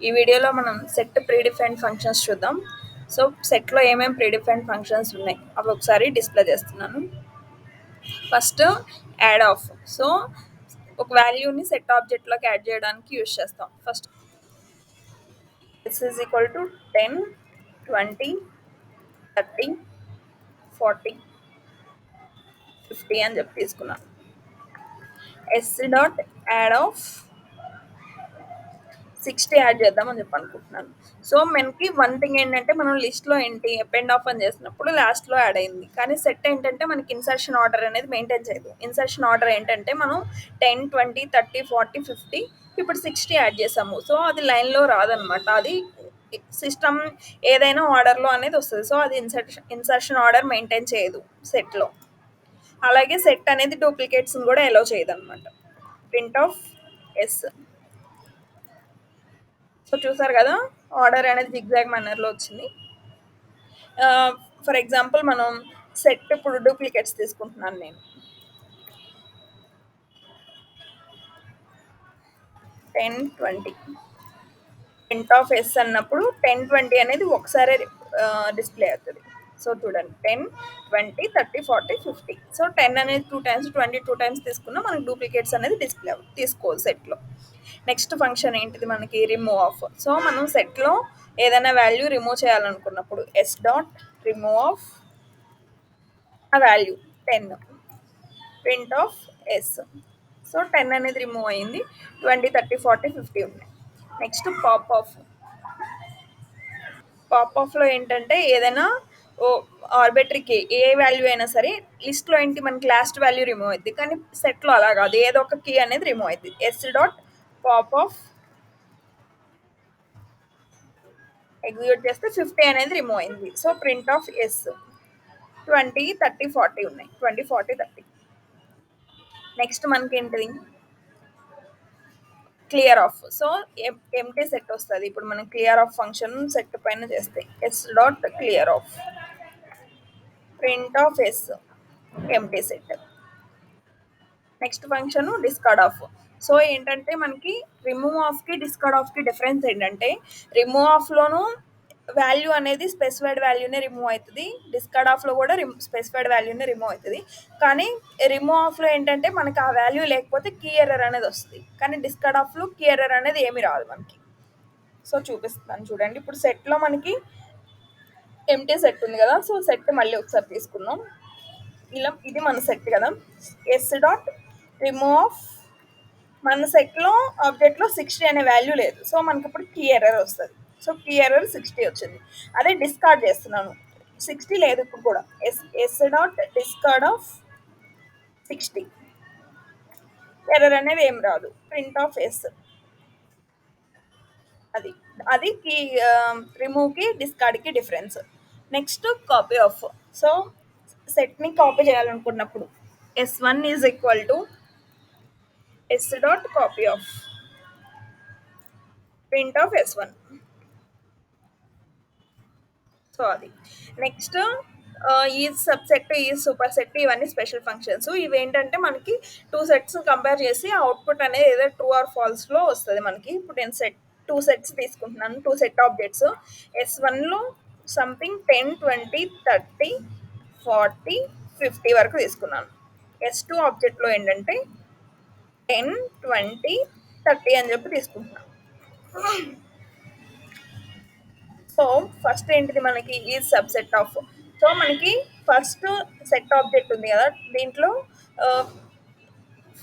ఈ వీడియోలో మనం సెట్ ప్రీడిఫైన్డ్ ఫంక్షన్స్ చూద్దాం. సో సెట్లో ఏమేమి ప్రీడిఫైన్డ్ ఫంక్షన్స్ ఉన్నాయి అవి ఒకసారి డిస్ప్లే చేస్తున్నాను. First add of. సో ఒక వాల్యూని సెట్ ఆబ్జెక్ట్లోకి యాడ్ చేయడానికి యూజ్ చేస్తాం. First s is equal to 10, 20, 30, 40, 50 అని చెప్పి తీసుకున్నాను. s dot add of 60 add చేద్దామని చెప్పి అనుకుంటున్నాను. సో మనకి వన్ థింగ్ ఏంటంటే మనం లిస్ట్లో ఏంటి అపెండ్ ఆఫ్ అని చేసినప్పుడు లాస్ట్లో యాడ్ అయింది. కానీ సెట్ ఏంటంటే మనకి ఇన్సర్షన్ ఆర్డర్ అనేది మెయింటైన్ చేయదు. ఇన్సర్షన్ ఆర్డర్ ఏంటంటే మనం 10, 20, 30, 40, 50 ఇప్పుడు 60 యాడ్ చేసాము. సో అది లైన్లో రాదనమాట. అది సిస్టమ్ ఏదైనా ఆర్డర్లో అనేది వస్తుంది. సో అది ఇన్సర్షన్ ఆర్డర్ మెయింటైన్ చేయదు సెట్లో. అలాగే సెట్ అనేది డూప్లికేట్స్ని కూడా ఎలో చేయదు అనమాట. Print of S. సో చూసారు కదా, ఆర్డర్ అనేది జిగ్జాగ్ మేనర్లో వచ్చింది. ఫర్ ఎగ్జాంపుల్ మనం సెట్ ఇప్పుడు డూప్లికేట్స్ తీసుకుంటున్నాను నేను. 10, 20 ప్రింట్ ఆఫ్ ఎస్ అన్నప్పుడు 10, 20 అనేది ఒకసారి డిస్ప్లే అవుతుంది. సో చూడండి 10, 20, 30, 40, 50. సో 10 అనేది 2 times, 20 2 times తీసుకున్నా మనకి డూప్లికేట్స్ అనేది డిస్ప్లే తీసుకోవాలి సెట్లో. నెక్స్ట్ ఫంక్షన్ ఏంటిది మనకి రిమూవ్ ఆఫ్. సో మనం సెట్లో ఏదైనా వాల్యూ రిమూవ్ చేయాలనుకున్నప్పుడు ఎస్ డాట్ రిమూవ్ ఆఫ్ ఆ value 10 print of S. So 10 అనేది రిమూవ్ అయింది. 20, 30, 40, 50 ఉన్నాయి. Next pop of. పాప్ ఆఫ్లో ఏంటంటే ఏదైనా ఆర్బిటరీకి ఏ వాల్యూ అయినా సరే లిస్ట్లో ఏంటి మనకి లాస్ట్ వాల్యూ రిమూవ్ అవుద్ది. కానీ సెట్లో అలా కాదు, ఏదో ఒక కీ అనేది రిమూవ్ అవుద్ది. S dot pop of execute చేస్తే 50 అనేది రిమూవ్ అయింది. So print of yes. 20, 30, 40 ఉన్నాయి. 20, 40, 30. నెక్స్ట్ మనకి ఏంటిది clear of. So empty set వస్తుంది. ఇప్పుడు మనం క్లియర్ ఆఫ్ ఫంక్షన్ సెట్ పైన చేస్తే S dot clear of print of S empty set. Next function discard of. So ఏంటంటే మనకి రిమూవ్ ఆఫ్కి డిస్కార్డ్ ఆఫ్కి డిఫరెన్స్ ఏంటంటే రిమూవ్ ఆఫ్లోను వాల్యూ అనేది స్పెసిఫైడ్ వాల్యూనే రిమూవ్ అవుతుంది. డిస్కార్డ్ ఆఫ్లో కూడా స్పెసిఫైడ్ వాల్యూనే రిమూవ్ అవుతుంది. కానీ రిమూవ్ ఆఫ్లో ఏంటంటే మనకి ఆ వాల్యూ లేకపోతే కీ ఎర్రర్ అనేది వస్తుంది. కానీ డిస్కార్డ్ ఆఫ్లో కీ ఎర్రర్ అనేది ఏమి రాదు మనకి. సో చూపిస్తాను చూడండి. ఇప్పుడు సెట్లో మనకి ఎంటీ సెట్ ఉంది కదా. సో సెట్ మళ్ళీ ఒకసారి తీసుకుందాం. ఇలా ఇది మన సెట్ కదా. ఎస్ డాట్ రిమూవ్ ఆఫ్ మన సెట్లో ఆబ్జెక్ట్లో 60 అనే వాల్యూ లేదు. సో మనకి ఇప్పుడు కీ ఎర్రర్ వస్తుంది. సో కీ ఎర్రర్ 60 వచ్చింది. అదే డిస్కార్డ్ చేస్తున్నాను, 60 లేదు ఇప్పుడు కూడా. S dot discard of 60 error అనేది ఏం రాదు. Print of S. అది అది కీ రిమూవ్కి డిస్కార్డ్కి difference. Next copy of. So సెట్ని కాపీ చేయాలనుకున్నప్పుడు S1 is equal to S dot copy of print of S1. So అది. నెక్స్ట్ ఈ సబ్సెట్, ఈ సూపర్ సెట్ ఇవన్నీ స్పెషల్ ఫంక్షన్స్. ఇవి ఏంటంటే మనకి 2 sets కంపేర్ చేసి అవుట్పుట్ అనేది ఏదో ట్రూ ఆర్ ఫాల్స్లో వస్తుంది మనకి. ఇప్పుడు నేను 2 sets తీసుకుంటున్నాను, 2 set ఆబ్జెక్ట్స్. S1లో సంథింగ్ 10, 20, 30, 40, 50 వరకు తీసుకున్నాను. S2 ఆబ్జెక్ట్లో ఏంటంటే 10, 20, 30 అని చెప్పి తీసుకుంటున్నాను. సో ఫస్ట్ ఏంటిది మనకి ఈ సబ్సెట్ ఆఫ్. సో మనకి ఫస్ట్ సెట్ ఆబ్జెక్ట్ ఉంది కదా, దీంట్లో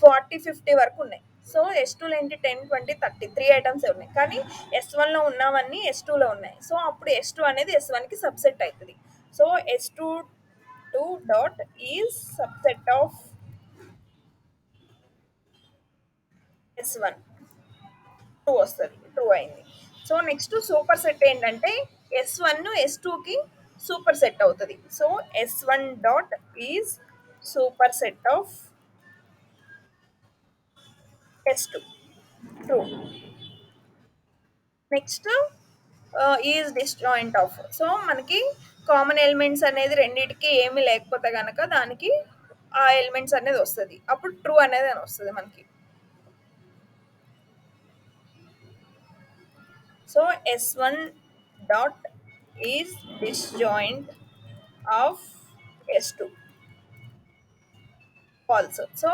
40, 50 వరకు ఉన్నాయి. సో S2లో ఏంటి 10, 20, 30 3 ఐటమ్స్ ఉన్నాయి. కానీ S1లో ఉన్నవన్నీ S2లో ఉన్నాయి. సో అప్పుడు S2 అనేది S1కి సబ్సెట్ అవుతుంది. So S2 dot is subset of S1. 2 వస్తుంది, 2 అయింది. సో నెక్స్ట్ సూపర్ సెట్ ఏంటంటే S1 S2కి సూపర్ సెట్ అవుతుంది. So S1 dot is super set of S2. True. Next is disjoint of. So మనకి common elements అనేది రెండింటికి ఏమి లేకపోతే కనుక దానికి ఆ ఎలిమెంట్స్ అనేది వస్తుంది. అప్పుడు ట్రూ అనేది వస్తుంది మనకి. So S1 dot is disjoint of S2 false. So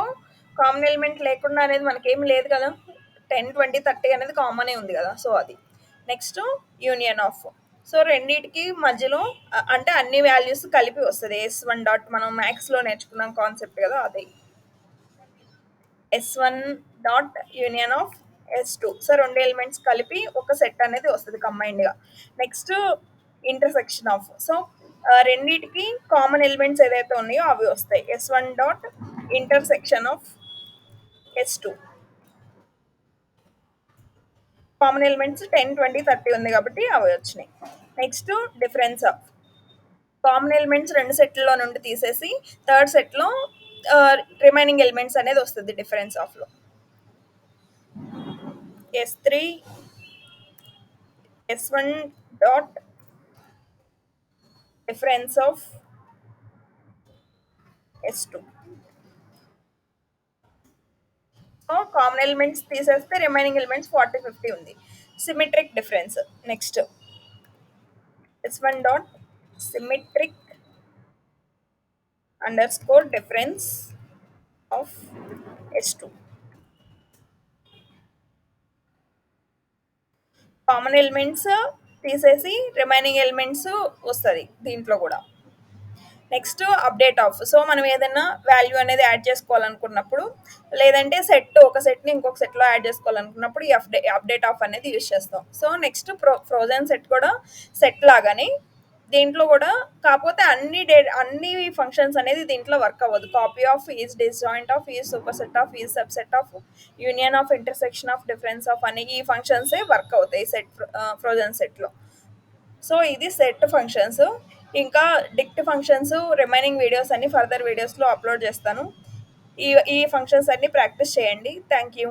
common element లేకుండా అనేది మనకేమి లేదు కదా, 10 20 30 అనేది కామనే ఉంది కదా, సో అది. Next union of. సో రెండిటికి మధ్యలో అంటే అన్ని వాల్యూస్ కలిపి వస్తుంది S1 డాట్, మనం మ్యాథ్స్లో నేర్చుకున్నాం కాన్సెప్ట్ కదా అది. S1 dot union of S2. So రెండు ఎలిమెంట్స్ కలిపి ఒక సెట్ అనేది వస్తుంది కంబైన్డ్గా. Next intersection of. సో రెండిటికి కామన్ ఎలిమెంట్స్ ఏదైతే ఉన్నాయో అవి వస్తాయి. S1 dot intersection of S2. Common elements 10 20 30 ఉంది కాబట్టి అవి వచ్చినాయి. Next difference of. Common elements రెండు సెట్లలో నుండి తీసేసి థర్డ్ సెట్లో రిమైనింగ్ ఎలిమెంట్స్ అనేది వస్తుంది డిఫరెన్స్ ఆఫ్లో. S3 S1 dot difference of S2. So common elements తీసేస్తే రిమైనింగ్ ఎలిమెంట్స్ 40 50 ఉంది. Symmetric difference. Next S1 dot symmetric underscore difference of S2. Common elements తీసేసి రిమైనింగ్ ఎలిమెంట్స్ వస్తుంది దీంట్లో కూడా. Next update of. సో మనం ఏదైనా వాల్యూ అనేది యాడ్ చేసుకోవాలనుకున్నప్పుడు, లేదంటే ఒక సెట్ని ఇంకొక సెట్లో యాడ్ చేసుకోవాలనుకున్నప్పుడు ఈ అప్డేట్ ఆఫ్ అనేది యూజ్ చేస్తాం. సో నెక్స్ట్ ఫ్రోజన్ సెట్ కూడా సెట్ లాగానే దీంట్లో కూడా, కాకపోతే అన్ని ఫంక్షన్స్ అనేది దీంట్లో వర్క్ అవ్వదు. Copy of, is disjoint of, is super set of, is sub set of, union of, intersection of, difference of అనే ఈ ఫంక్షన్సే వర్క్ అవుతాయి ఫ్రోజన్ సెట్లో. సో ఇది సెట్ ఫంక్షన్స్. ఇంకా డిక్ట్ ఫంక్షన్స్ రిమైనింగ్ వీడియోస్ అన్ని ఫర్దర్ వీడియోస్లో అప్లోడ్ చేస్తాను. ఈ ఫంక్షన్స్ అన్ని ప్రాక్టీస్ చేయండి. Thank you.